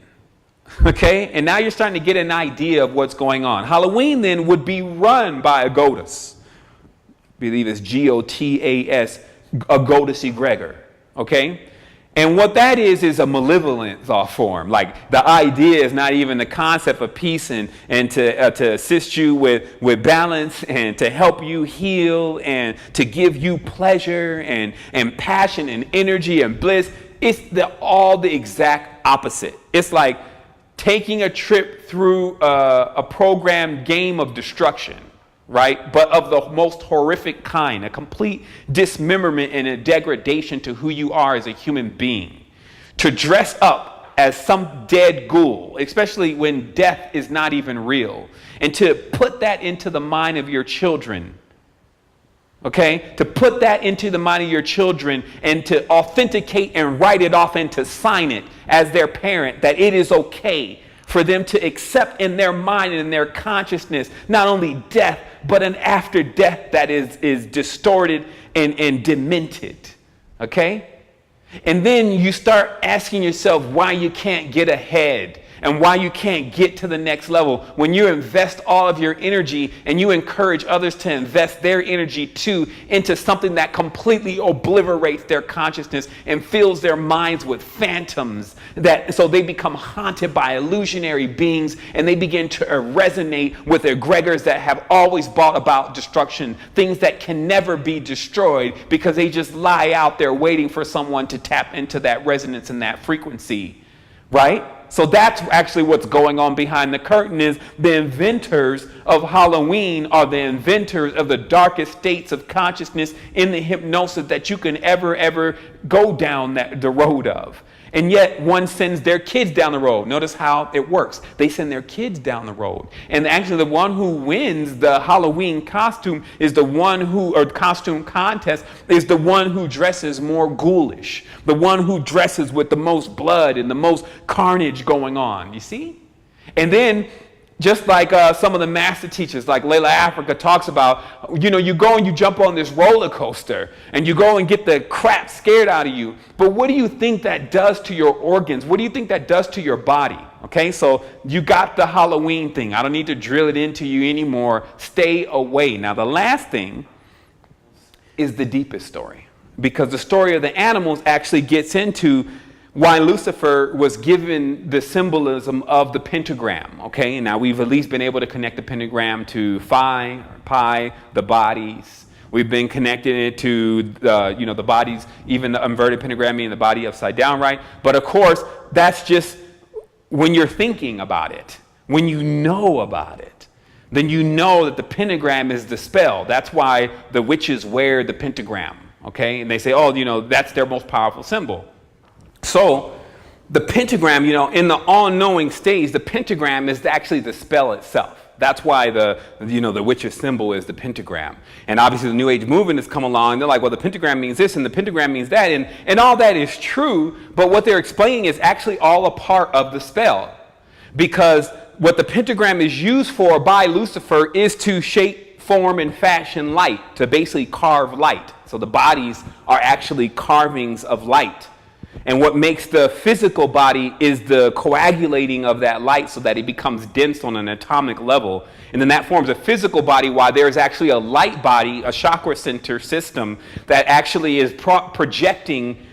Okay, and now you're starting to get an idea of what's going on. Halloween then would be run by a goddess. I believe it's Gotas, a goddess egregor. Okay, and what that is a malevolent thought form. Like the idea is not even the concept of peace and to assist you with balance and to help you heal and to give you pleasure and passion and energy and bliss. It's all the exact opposite. It's like taking a trip through a programmed game of destruction, right? But of the most horrific kind, a complete dismemberment and a degradation to who you are as a human being. To dress up as some dead ghoul, especially when death is not even real, and to put that into the mind of your children. Okay, to put that into the mind of your children and to authenticate and write it off and to sign it as their parent, that it is okay for them to accept in their mind and in their consciousness, not only death, but an after death that is distorted and demented. Okay? And then you start asking yourself why you can't get ahead and why you can't get to the next level when you invest all of your energy and you encourage others to invest their energy too into something that completely obliterates their consciousness and fills their minds with phantoms, so they become haunted by illusionary beings and they begin to resonate with egregores that have always brought about destruction, things that can never be destroyed because they just lie out there waiting for someone to tap into that resonance and that frequency, right? So that's actually what's going on behind the curtain. Is the inventors of Halloween are the inventors of the darkest states of consciousness in the hypnosis that you can ever go down the road of. And yet one sends their kids down the road. Notice how it works. They send their kids down the road. And actually the one who wins the Halloween costume is the one or costume contest is the one who dresses more ghoulish. The one who dresses with the most blood and the most carnage going on. You see? And then just like some of the master teachers, like Layla Africa talks about, you go and you jump on this roller coaster and you go and get the crap scared out of you. But what do you think that does to your organs? What do you think that does to your body? Okay, so you got the Halloween thing. I don't need to drill it into you anymore. Stay away. Now, the last thing is the deepest story, because the story of the animals actually gets into why Lucifer was given the symbolism of the pentagram, okay? And now we've at least been able to connect the pentagram to Phi, or Pi, the bodies. We've been connecting it to the bodies, even the inverted pentagram meaning the body upside down, right? But of course, that's just when you're thinking about it. When you know about it, then you know that the pentagram is the spell. That's why the witches wear the pentagram, okay? And they say, that's their most powerful symbol. So the pentagram, in the all-knowing stage, the pentagram is actually the spell itself. That's why the witch's symbol is the pentagram. And obviously the New Age movement has come along. They're like, well, the pentagram means this and the pentagram means that. And all that is true. But what they're explaining is actually all a part of the spell. Because what the pentagram is used for by Lucifer is to shape form and fashion light, to basically carve light. So the bodies are actually carvings of light. And what makes the physical body is the coagulating of that light so that it becomes dense on an atomic level. And then that forms a physical body, while there's actually a light body, a chakra center system that actually is projecting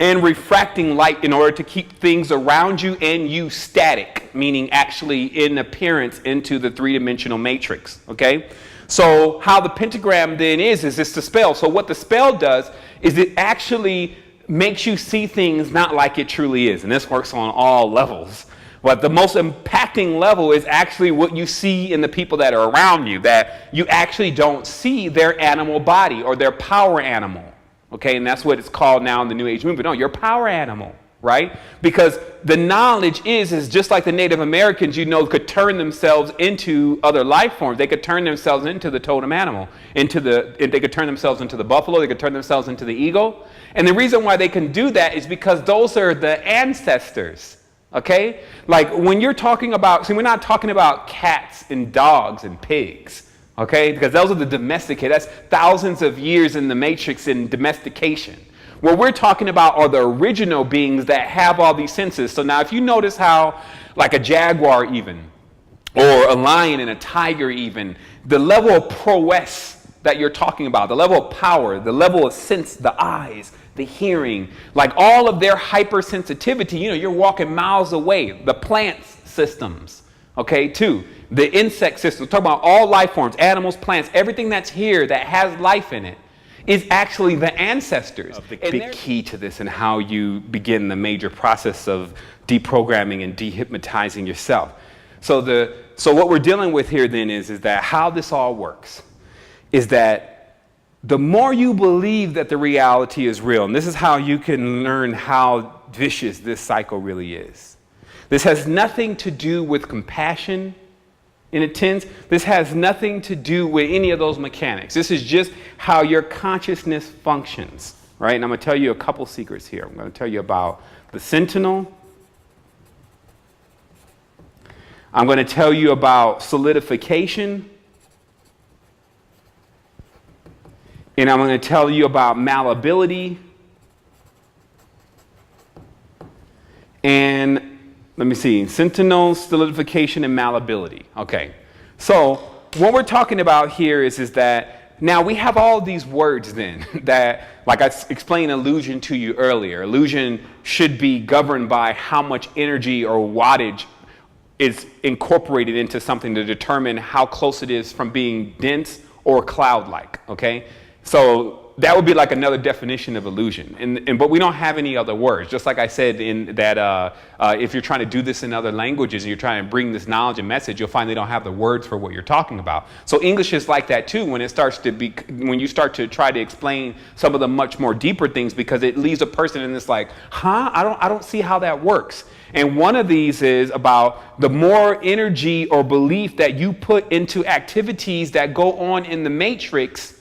and refracting light in order to keep things around you and you static, meaning actually in appearance into the three-dimensional matrix, okay? So how the pentagram then is it's the spell. So what the spell does is it actually makes you see things not like it truly is. And this works on all levels. But the most impacting level is actually what you see in the people that are around you, that you actually don't see their animal body or their power animal. Okay, and that's what it's called now in the New Age movement. No, you're a power animal, right? Because the knowledge is just like the Native Americans, could turn themselves into other life forms. They could turn themselves into the totem animal, they could turn themselves into the buffalo, they could turn themselves into the eagle. And the reason why they can do that is because those are the ancestors, okay? Like when you're talking about, we're not talking about cats and dogs and pigs. Okay, because those are the domesticated. That's thousands of years in the matrix in domestication. What we're talking about are the original beings that have all these senses. So now if you notice how, like a jaguar even, or a lion and a tiger even, the level of prowess that you're talking about, the level of power, the level of sense, the eyes, the hearing, like all of their hypersensitivity, you're walking miles away. The plant systems, okay, too. The insect system, talk about all life forms, animals, plants, everything that's here that has life in it is actually the ancestors. A big key to this and how you begin the major process of deprogramming and dehypnotizing yourself. So what we're dealing with here then is that how this all works is that the more you believe that the reality is real, and this is how you can learn how vicious this cycle really is. This has nothing to do with compassion. In a sense, this has nothing to do with any of those mechanics. This is just how your consciousness functions, right? And I'm going to tell you a couple secrets here. I'm going to tell you about the sentinel. I'm going to tell you about solidification. And I'm going to tell you about malleability. And let me see, sentinel, solidification, and malleability. Okay, so what we're talking about here is that now we have all these words then that, like I explained illusion to you earlier, illusion should be governed by how much energy or wattage is incorporated into something to determine how close it is from being dense or cloud-like, okay? So that would be like another definition of illusion. But we don't have any other words. Just like I said in that if you're trying to do this in other languages and you're trying to bring this knowledge and message, you'll find they don't have the words for what you're talking about. So English is like that too when you start to try to explain some of the much more deeper things, because it leaves a person in this like, I don't see how that works. And one of these is about the more energy or belief that you put into activities that go on in the matrix,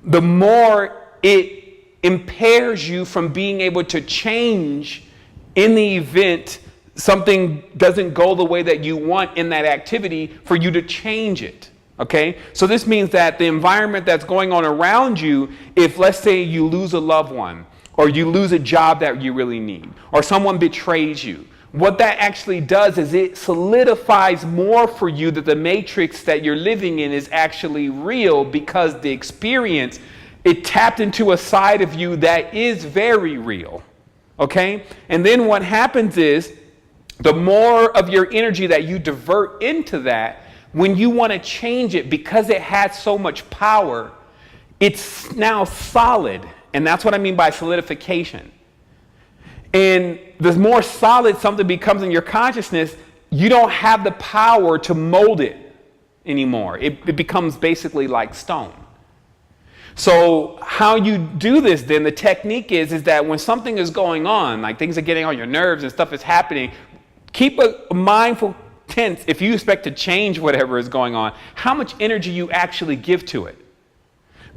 the more it impairs you from being able to change in the event something doesn't go the way that you want in that activity, for you to change it. Okay? So this means that the environment that's going on around you, if let's say you lose a loved one, or you lose a job that you really need, or someone betrays you, what that actually does is it solidifies more for you that the matrix that you're living in is actually real, because the experience, it tapped into a side of you that is very real. Okay? And then what happens is the more of your energy that you divert into that, when you want to change it, because it has so much power, it's now solid. And that's what I mean by solidification. And the more solid something becomes in your consciousness, you don't have the power to mold it anymore. It becomes basically like stone. So how you do this then, the technique is that when something is going on, like things are getting on your nerves and stuff is happening, keep a mindful tense if you expect to change whatever is going on, how much energy you actually give to it.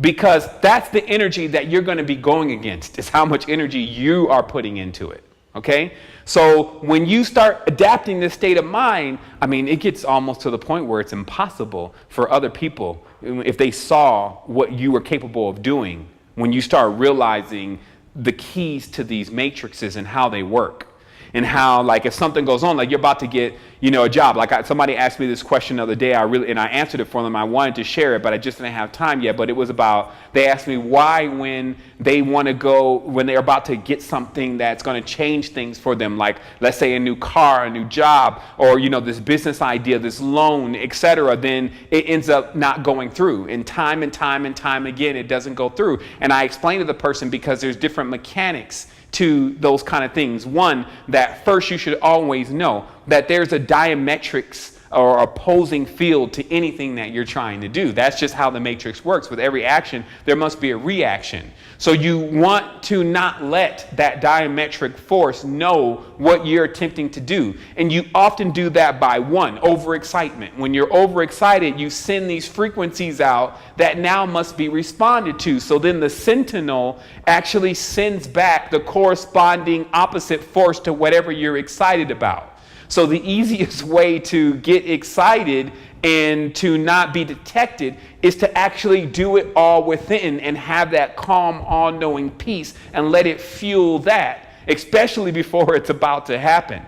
Because that's the energy that you're going to be going against, is how much energy you are putting into it. Okay? So when you start adapting this state of mind, I mean, it gets almost to the point where it's impossible for other people, if they saw what you were capable of doing, when you start realizing the keys to these matrices and how they work. And how, like, if something goes on, like you're about to get, a job. Like somebody asked me this question the other day, and I answered it for them. I wanted to share it, but I just didn't have time yet. But it was about, they asked me why when they're about to get something that's going to change things for them, like let's say a new car, a new job, or, this business idea, this loan, etc., then it ends up not going through. And time again, it doesn't go through. And I explained to the person because there's different mechanics to those kind of things. One, that first you should always know that there's a diametrics or opposing field to anything that you're trying to do. That's just how the matrix works. With every action, there must be a reaction. So you want to not let that diametric force know what you're attempting to do. And you often do that by overexcitement. When you're overexcited, you send these frequencies out that now must be responded to. So then the sentinel actually sends back the corresponding opposite force to whatever you're excited about. So the easiest way to get excited and to not be detected is to actually do it all within and have that calm, all-knowing peace and let it fuel that, especially before it's about to happen.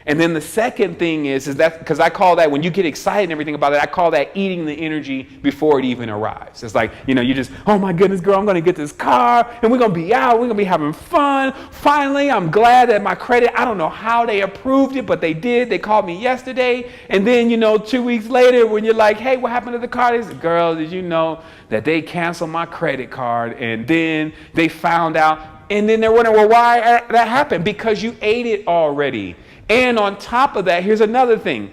And then the second thing is that, because I call that, when you get excited and everything about it, I call that eating the energy before it even arrives. It's like, you just, oh my goodness, girl, I'm going to get this car and we're going to be out, we're going to be having fun. Finally, I'm glad that my credit, I don't know how they approved it, but they did. They called me yesterday. And then, 2 weeks later, when you're like, hey, what happened to the car? They said, girl, did you know that they canceled my credit card? And then they found out. And then they're wondering, well, why that happened? Because you ate it already. And on top of that, here's another thing.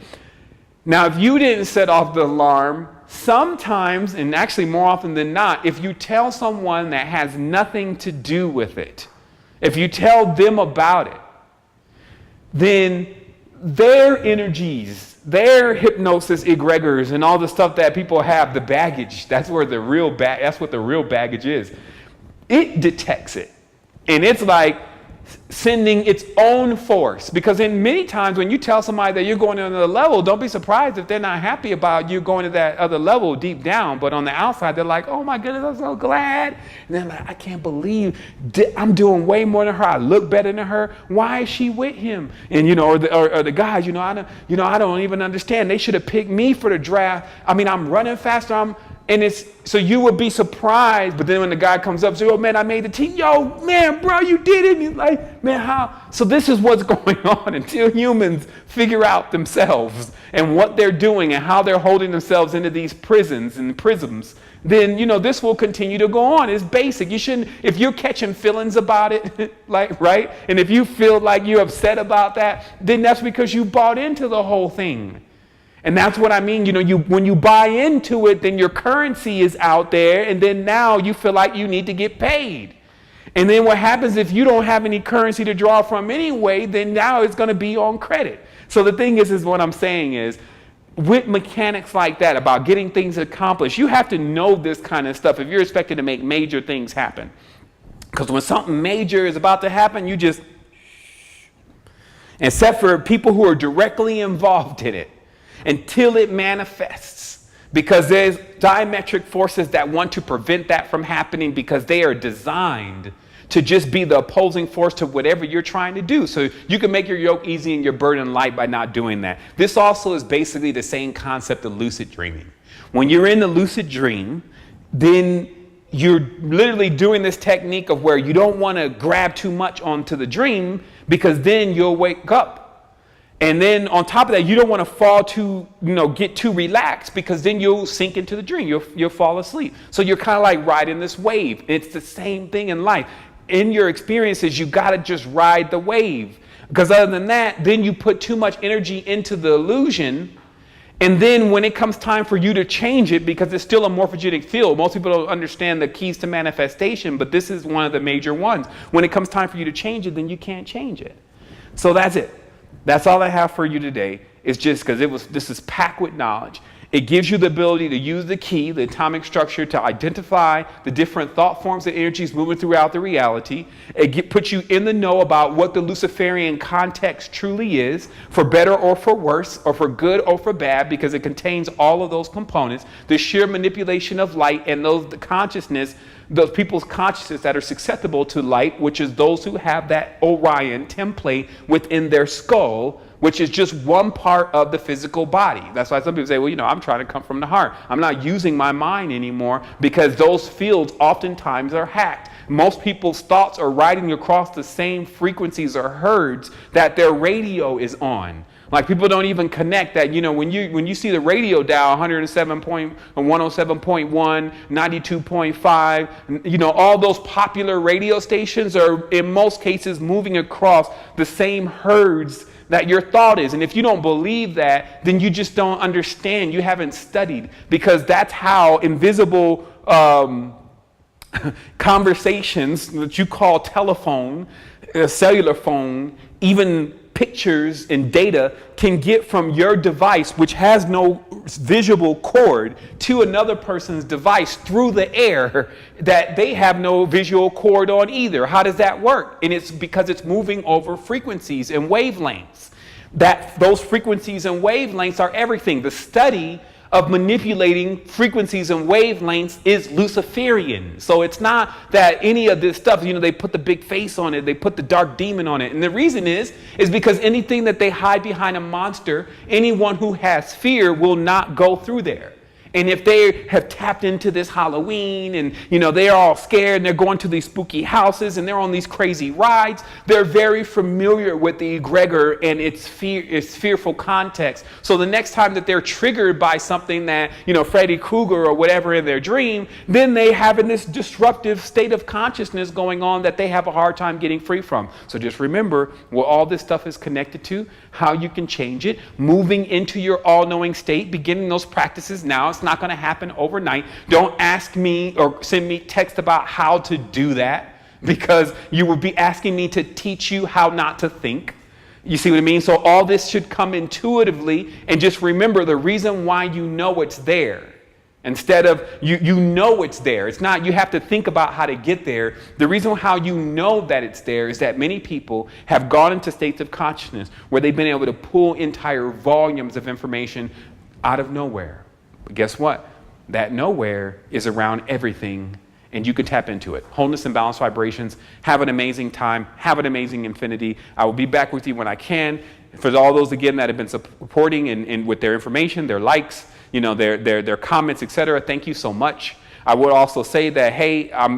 Now, if you didn't set off the alarm, sometimes, and actually more often than not, if you tell someone that has nothing to do with it, if you tell them about it, then their energies, their hypnosis egregores, and all the stuff that people have, the baggage, that's what the real baggage is. It detects it. And it's like sending its own force, because in many times when you tell somebody that you're going to another level, don't be surprised if they're not happy about you going to that other level deep down, but on the outside they're like, oh my goodness, I'm so glad. And they're like, I can't believe I'm doing way more than her, I look better than her, why is she with him? And or the guys, I don't even understand, they should have picked me for the draft. I mean, I'm running faster, and it's, so you would be surprised, but then when the guy comes up and says, oh man, I made the team. Yo, man, bro, you did it. And he's like, man, how? So this is what's going on until humans figure out themselves and what they're doing and how they're holding themselves into these prisons and prisms. Then, this will continue to go on. It's basic. You shouldn't, if you're catching feelings about it, right? And if you feel like you're upset about that, then that's because you bought into the whole thing. And that's what I mean, when you buy into it, then your currency is out there, and then now you feel like you need to get paid. And then what happens if you don't have any currency to draw from anyway, then now it's going to be on credit. So the thing is what I'm saying is, with mechanics like that, about getting things accomplished, you have to know this kind of stuff if you're expected to make major things happen. Because when something major is about to happen, you just, except for people who are directly involved in it, until it manifests, because there's diametric forces that want to prevent that from happening, because they are designed to just be the opposing force to whatever you're trying to do. So you can make your yoke easy and your burden light by not doing that. This also is basically the same concept of lucid dreaming. When you're in the lucid dream, then you're literally doing this technique of where you don't want to grab too much onto the dream, because then you'll wake up. And then on top of that, you don't want to fall too, get too relaxed, because then you'll sink into the dream. You'll fall asleep. So you're kind of like riding this wave. It's the same thing in life. In your experiences, you got to just ride the wave, because other than that, then you put too much energy into the illusion. And then when it comes time for you to change it, because it's still a morphogenic field, most people don't understand the keys to manifestation, but this is one of the major ones. When it comes time for you to change it, then you can't change it. So that's it. That's all I have for you today. It's just because this is packed with knowledge. It gives you the ability to use the key, the atomic structure, to identify the different thought forms and energies moving throughout the reality. It puts you in the know about what the Luciferian context truly is, for better or for worse, or for good or for bad, because it contains all of those components. The sheer manipulation of light and the consciousness, those people's consciousness that are susceptible to light, which is those who have that Orion template within their skull, which is just one part of the physical body. That's why some people say, well, I'm trying to come from the heart. I'm not using my mind anymore, because those fields oftentimes are hacked. Most people's thoughts are riding across the same frequencies or hertz that their radio is on. Like, people don't even connect that, when you see the radio dial 107.1, 92.5, all those popular radio stations are in most cases moving across the same hertz that your thought is. And if you don't believe that, then you just don't understand. You haven't studied, because that's how invisible conversations that you call telephone, cellular phone, even pictures and data can get from your device, which has no visible cord, to another person's device through the air that they have no visual cord on either. How does that work? And it's because it's moving over frequencies and wavelengths. Those frequencies and wavelengths are everything. The study of manipulating frequencies and wavelengths is Luciferian. So it's not that any of this stuff, they put the big face on it, they put the dark demon on it. And the reason is because anything that they hide behind a monster, anyone who has fear will not go through there. And if they have tapped into this Halloween and, they're all scared and they're going to these spooky houses and they're on these crazy rides, they're very familiar with the egregor and its fearful context. So the next time that they're triggered by something that, Freddy Krueger or whatever in their dream, then they have in this disruptive state of consciousness going on that they have a hard time getting free from. So just remember what all this stuff is connected to, how you can change it, moving into your all-knowing state, beginning those practices now. It's not going to happen overnight. Don't ask me or send me text about how to do that, because you will be asking me to teach you how not to think. You see what I mean? So all this should come intuitively, and just remember the reason why you know it's there. Instead of you know it's there. It's not you have to think about how to get there. The reason how you know that it's there is that many people have gone into states of consciousness where they've been able to pull entire volumes of information out of nowhere. But guess what? That nowhere is around everything, and you can tap into it. Wholeness and balanced vibrations. Have an amazing time. Have an amazing infinity. I will be back with you when I can. For all those, again, that have been supporting and with their information, their likes, their comments, etc. Thank you so much. I would also say that, hey, I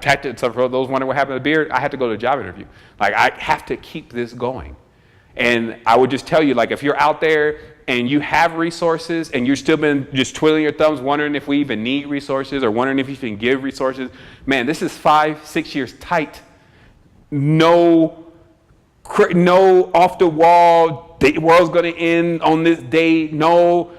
had to, so for those wondering what happened to the beard, I had to go to a job interview. I have to keep this going. And I would just tell you, if you're out there and you have resources and you've still been just twiddling your thumbs, wondering if we even need resources or wondering if you can give resources, man, this is 5-6 years tight. No off the wall, the world's going to end on this day. No,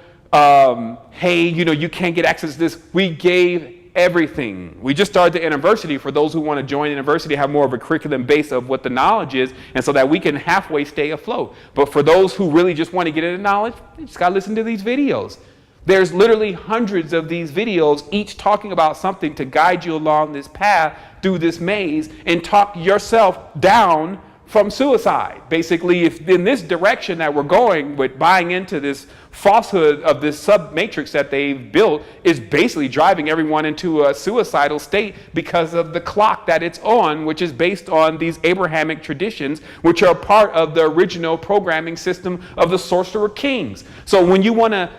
hey, you can't get access to this. We gave everything. We just started the university for those who want to join the university, have more of a curriculum base of what the knowledge is, and so that we can halfway stay afloat. But for those who really just want to get into knowledge, you just got to listen to these videos. There's literally hundreds of these videos, each talking about something to guide you along this path through this maze and talk yourself down from suicide. Basically, if in this direction that we're going with buying into this falsehood of this sub-matrix that they've built is basically driving everyone into a suicidal state because of the clock that it's on, which is based on these Abrahamic traditions, which are part of the original programming system of the Sorcerer Kings. So when you want to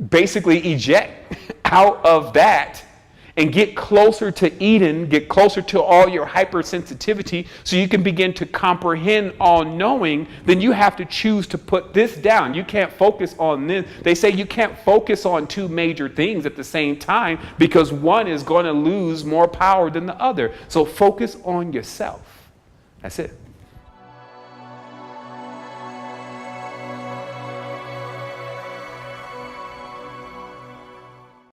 basically eject out of that and get closer to Eden, get closer to all your hypersensitivity so you can begin to comprehend all knowing, then you have to choose to put this down. You can't focus on this. They say you can't focus on two major things at the same time because one is going to lose more power than the other. So focus on yourself. That's it.